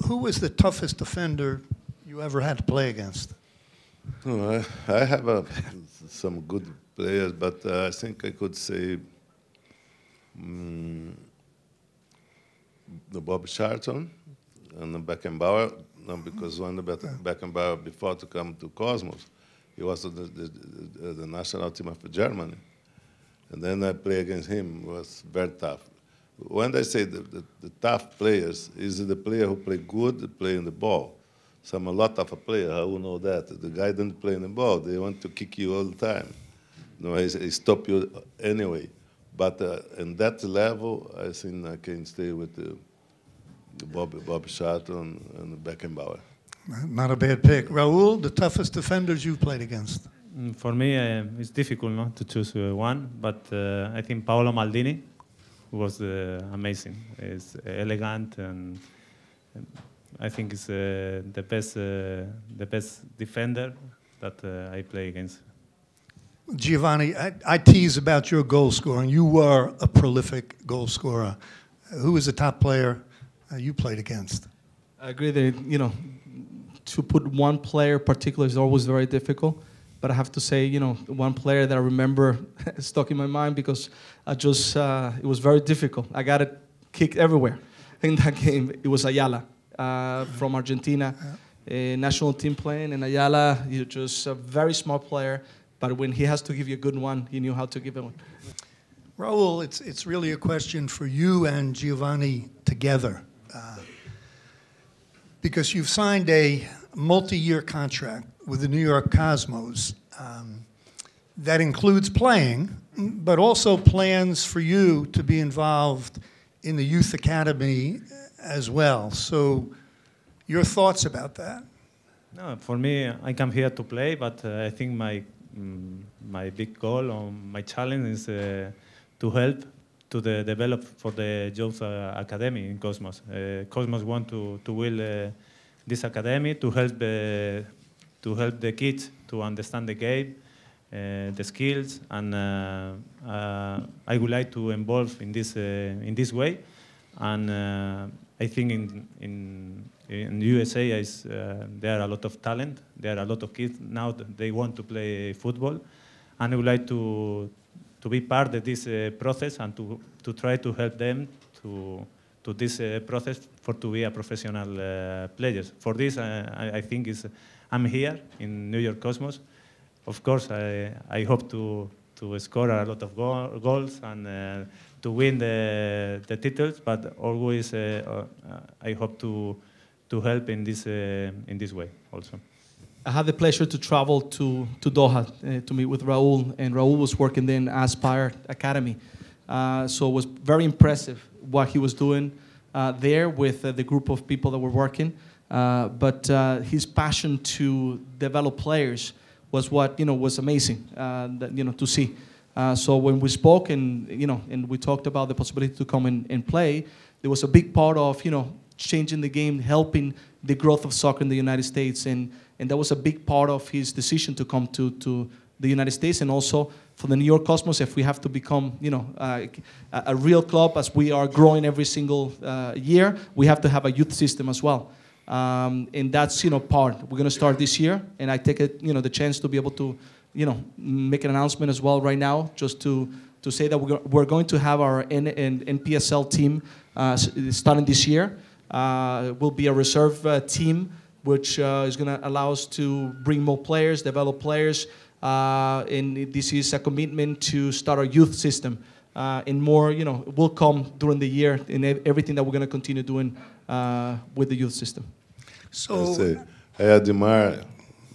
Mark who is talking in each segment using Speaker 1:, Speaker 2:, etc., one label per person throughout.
Speaker 1: who was the toughest defender you ever had to play against?
Speaker 2: Oh, I have some good players, but I think I could say the Bob Charlton and the Beckenbauer, because when the Beckenbauer, before to come to Cosmos, he was the national team of Germany. And then I play against him. It was very tough. When I say the tough players, is the player who play good, playing the ball. Some a lot of a player, I will know that. The guy doesn't play in the ball. They want to kick you all the time. No, he stop you anyway. But in that level, I think I can stay with the Bob Charlton and the Beckenbauer.
Speaker 1: Not a bad pick. Raúl, the toughest defenders you've played against?
Speaker 3: For me, it's difficult not to choose one, but I think Paolo Maldini was amazing. He's elegant, and I think he's the best defender that I play against.
Speaker 1: Giovanni, I tease about your goal scoring. You were a prolific goal scorer. Who was the top player you played against?
Speaker 4: I agree that, to put one player particular is always very difficult. But I have to say, one player that I remember stuck in my mind because it was very difficult. I got it kicked everywhere. In that game, it was Ayala from Argentina, a national team playing. And Ayala, he's just a very smart player. But when he has to give you a good one, he knew how to give it one.
Speaker 1: Raúl, it's really a question for you and Giovanni together. Because you've signed a multi-year contract with the New York Cosmos that includes playing, but also plans for you to be involved in the youth academy as well. So your thoughts about that?
Speaker 3: No, for me, I come here to play, but I think my big goal or my challenge is to help to develop for the youth academy in Cosmos. Cosmos want to build this academy to help the kids to understand the game, the skills, and I would like to involve in this way. And I think in USA there are a lot of talent. There are a lot of kids now that they want to play football, and I would like to be part of this process and to try to help them to this process to be a professional players. For this, I think I'm here in New York Cosmos. Of course, I hope to score a lot of goals and to win the titles, but always I hope to help in this way also.
Speaker 4: I had the pleasure to travel to Doha to meet with Raúl, and Raúl was working then at Aspire Academy. So it was very impressive what he was doing there with the group of people that were working. But his passion to develop players was what was amazing to see. So when we spoke and we talked about the possibility to come and play, there was a big part of changing the game, helping the growth of soccer in the United States, and that was a big part of his decision to come to the United States, and also for the New York Cosmos, if we have to become a real club as we are growing every single year, we have to have a youth system as well. And that's part. We're going to start this year, and I take it the chance to be able to make an announcement as well right now, just to say that we're going to have our NPSL team starting this year. Will be a reserve team, which is going to allow us to bring more players, develop players, and this is a commitment to start our youth system. And more, will come during the year in everything that we're going to continue doing with the youth system.
Speaker 2: So I admire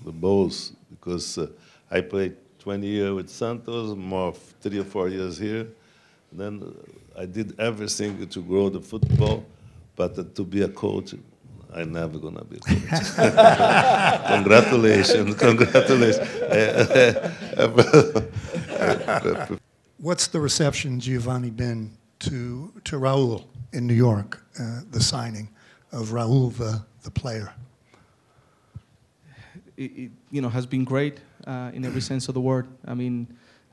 Speaker 2: the both because I played 20 years with Santos, more 3 or 4 years here. Then I did everything to grow the football, but to be a coach, I'm never going to be a coach. Congratulations.
Speaker 1: What's the reception, Giovanni, been to Raúl in New York, the signing of Raúl, the player?
Speaker 4: It has been great in every sense of the word. I mean,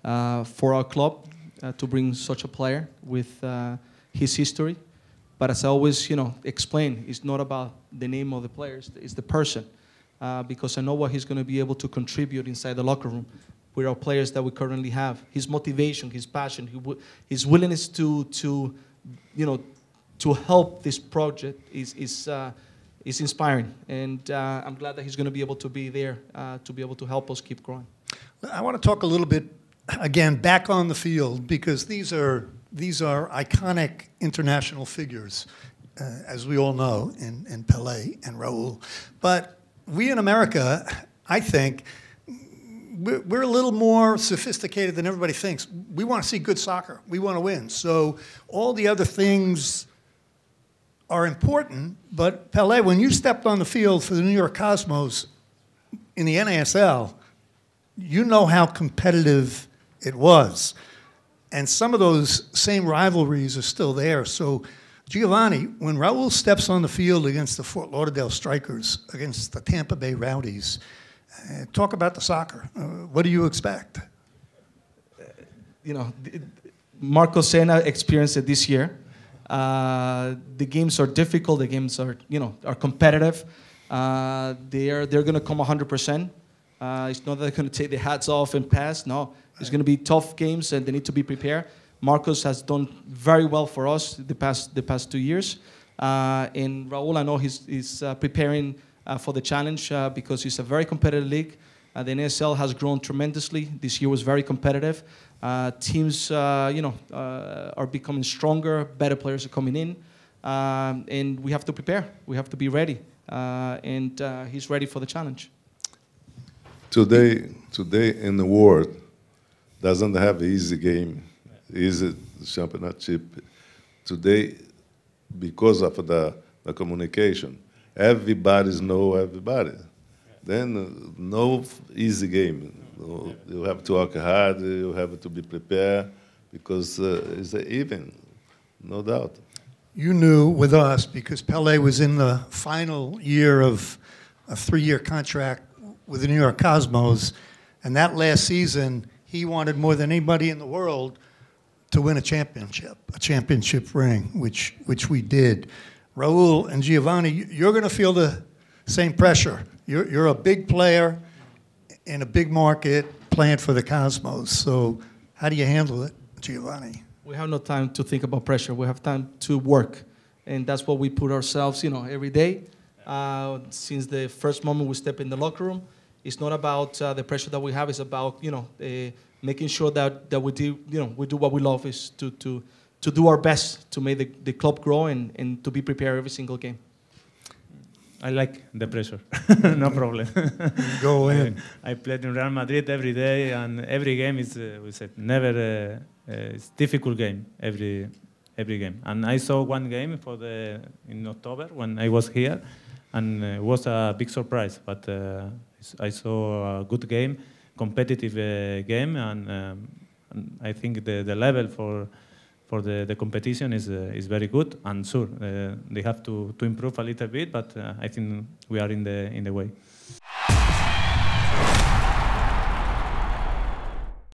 Speaker 4: for our club to bring such a player with his history, But as I always, explain, it's not about the name of the players, it's the person. Because I know what he's going to be able to contribute inside the locker room with our players that we currently have. His motivation, his passion, his willingness to help this project is inspiring. And I'm glad that he's going to be able to be there to be able to help us keep growing.
Speaker 1: I want to talk a little bit, again, back on the field, because these are iconic international figures, as we all know, in Pelé and Raúl. But we in America, I think, we're a little more sophisticated than everybody thinks. We want to see good soccer. We want to win. So all the other things are important, but Pelé, when you stepped on the field for the New York Cosmos in the NASL, you know how competitive it was. And some of those same rivalries are still there. So, Giovanni, when Raúl steps on the field against the Fort Lauderdale Strikers, against the Tampa Bay Rowdies, talk about the soccer. What do you expect?
Speaker 4: Marco Senna experienced it this year. The games are difficult. The games are competitive. They're going to come 100%. It's not that they're going to take their hats off and pass. No, it's going to be tough games, and they need to be prepared. Marcos has done very well for us the past 2 years. And Raúl, I know he's preparing for the challenge because it's a very competitive league. The NSL has grown tremendously. This year was very competitive. Teams, are becoming stronger. Better players are coming in, and we have to prepare. We have to be ready, and he's ready for the challenge.
Speaker 2: Today in the world doesn't have an easy game, easy championship. Today, because of the communication, everybody's know everybody. Then no easy game. You have to work hard. You have to be prepared because it's even, no doubt.
Speaker 1: You knew with us, because Pelé was in the final year of a 3-year contract with the New York Cosmos, and that last season, he wanted more than anybody in the world to win a championship ring, which we did. Raúl and Giovanni, you're going to feel the same pressure. You're a big player in a big market playing for the Cosmos. So how do you handle it, Giovanni?
Speaker 4: We have no time to think about pressure. We have time to work, and that's what we put ourselves, every day. Since the first moment we step in the locker room, it's not about the pressure that we have. It's about making sure that we do what we love, is to do our best to make the club grow and to be prepared every single game.
Speaker 3: I like the pressure, no problem.
Speaker 1: Go in.
Speaker 3: I played in Real Madrid every day, and every game is, we said, never it's difficult game, every game. And I saw one game in October when I was here, and it was a big surprise. But I saw a good game, competitive game, and I think the level for the competition is very good, and sure they have to improve a little bit, but I think we are in the way.